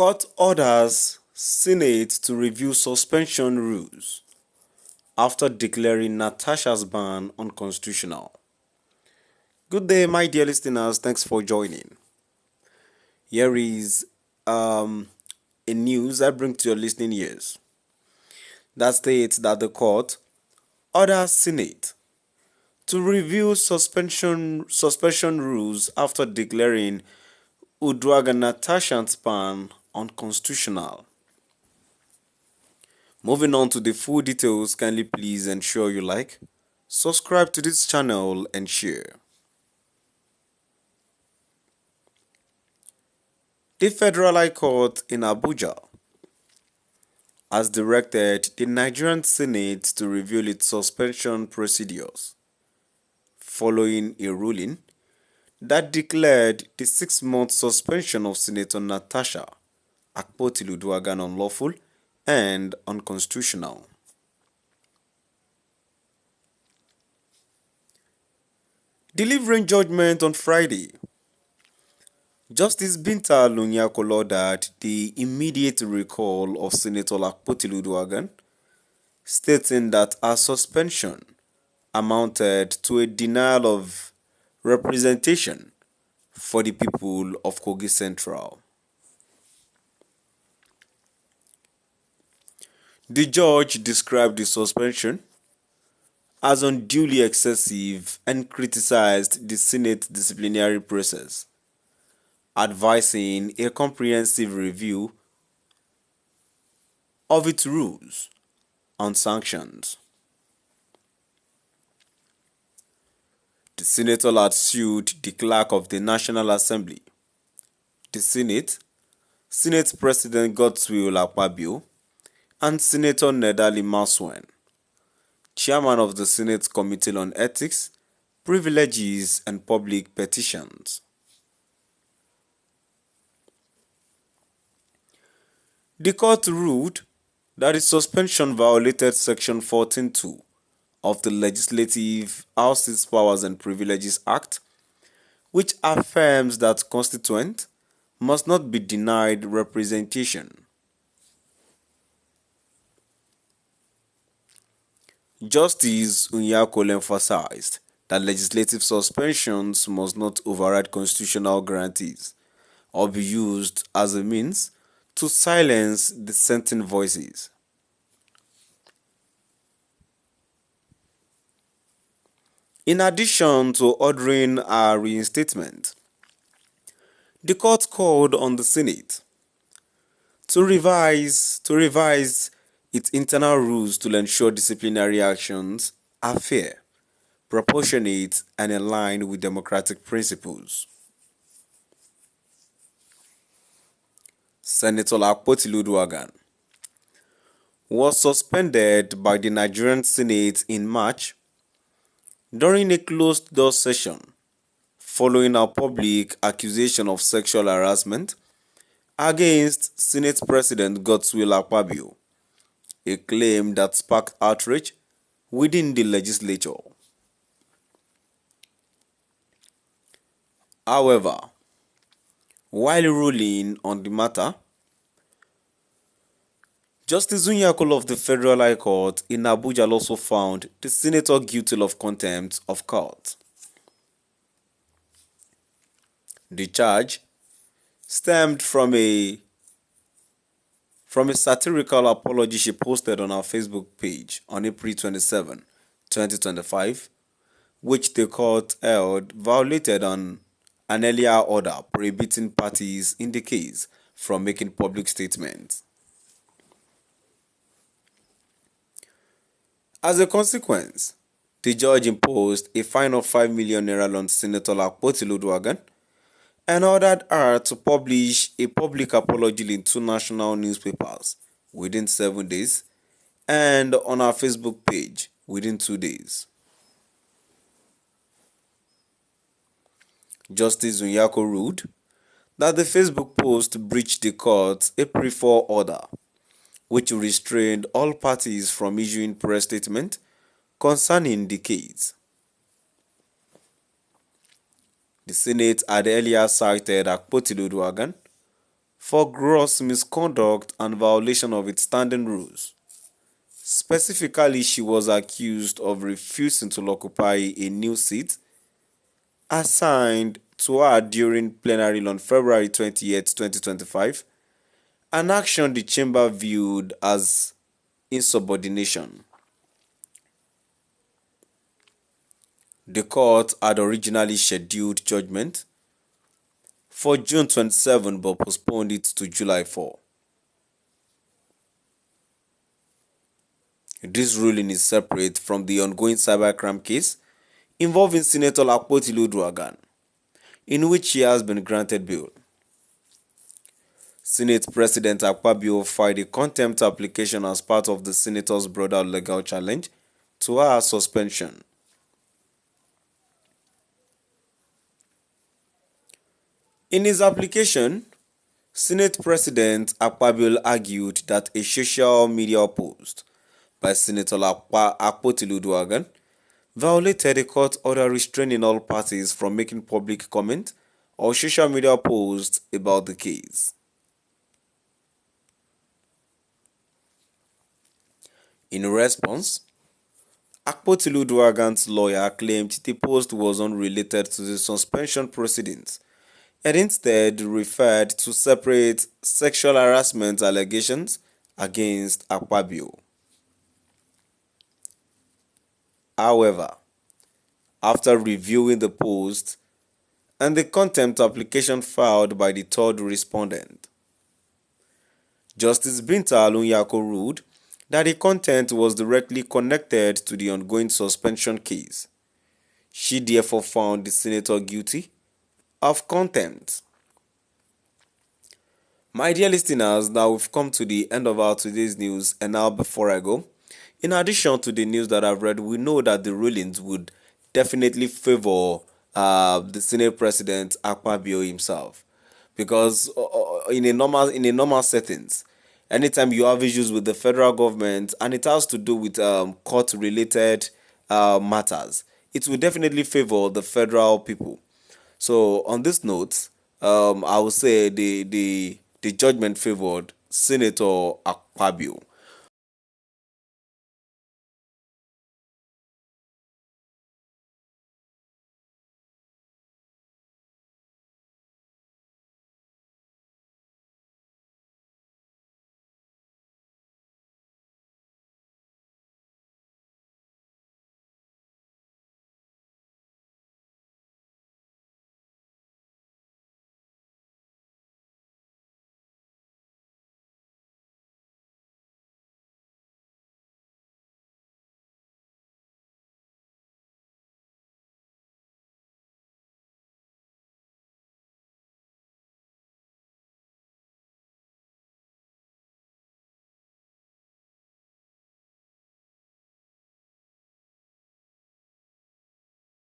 Court orders Senate to review suspension rules after declaring Natasha'S ban unconstitutional. Good day, my dear listeners. Thanks for joining. Here is a news I bring to your listening ears that states that the court orders Senate to review suspension rules after declaring Uduaghan Natasha'S ban unconstitutional. Moving on to the full details, kindly please ensure you like, subscribe to this channel and share. The Federal High Court in Abuja has directed the Nigerian Senate to review its suspension procedures following a ruling that declared the 6-month suspension of Senator Natasha Akpoti-Uduaghan unlawful and unconstitutional. Delivering judgment on Friday, Justice Binta Lunyako ordered the immediate recall of Senator Akpoti-Uduaghan, stating that her suspension amounted to a denial of representation for the people of Kogi Central. The judge described the suspension as unduly excessive and criticized the Senate disciplinary process, advising a comprehensive review of its rules on sanctions. The senator had sued the clerk of the National Assembly, the Senate President Godswill Akpabio, and Senator Nedali Maswen, chairman of the Senate Committee on Ethics, Privileges and Public Petitions. The court ruled that the suspension violated Section 14(2) of the Legislative House's Powers and Privileges Act, which affirms that constituents must not be denied representation. Justice Unyako emphasized that legislative suspensions must not override constitutional guarantees or be used as a means to silence dissenting voices. In addition to ordering a reinstatement, the court called on the Senate to revise its internal rules to ensure disciplinary actions are fair, proportionate, and aligned with democratic principles. Senator Akpoti-Uduaghan was suspended by the Nigerian Senate in March during a closed-door session following a public accusation of sexual harassment against Senate President Godswill Akpabio, a claim that sparked outrage within the legislature. However, while ruling on the matter, Justice Unyako of the Federal High Court in Abuja also found the senator guilty of contempt of court. The charge stemmed from a satirical apology she posted on her Facebook page on April 27, 2025, which the court held violated an earlier order prohibiting parties in the case from making public statements. As a consequence, the judge imposed a fine of 5 million naira on Senator Akpoti-Uduaghan and ordered her to publish a public apology in 2 national newspapers within 7 days and on her Facebook page within 2 days. Justice Unyako ruled that the Facebook post breached the court's April 4 order, which restrained all parties from issuing press statements concerning the case. The Senate had earlier cited Akpoti-Uduaghan for gross misconduct and violation of its standing rules. Specifically, she was accused of refusing to occupy a new seat assigned to her during plenary on February 28, 2025, an action the chamber viewed as insubordination. The court had originally scheduled judgment for June 27 but postponed it to July 4. This ruling is separate from the ongoing cybercrime case involving Senator Akpoti Uduaghan, in which she has been granted bail. Senate President Akpabio filed a contempt application as part of the senator's broader legal challenge to her suspension. In his application, Senate President Akpabio argued that a social media post by Senator Akpoti Uduaghan violated a court order restraining all parties from making public comment or social media posts about the case. In response, Akpoti Uduaghan's lawyer claimed the post was unrelated to the suspension proceedings and instead referred to separate sexual harassment allegations against Akpabio. However, after reviewing the post and the contempt application filed by the third respondent, Justice Binta Alunyako ruled that the content was directly connected to the ongoing suspension case. She therefore found the senator guilty of contempt. My dear listeners, now we've come to the end of our today's news, and now before I go, in addition to the news that I've read, we know that the rulings would definitely favor the Senate President Akpabio himself, because in a normal settings, anytime you have issues with the federal government and it has to do with court-related matters, it will definitely favor the federal people. So on this note, I would say the judgment favored Senator Akpabio.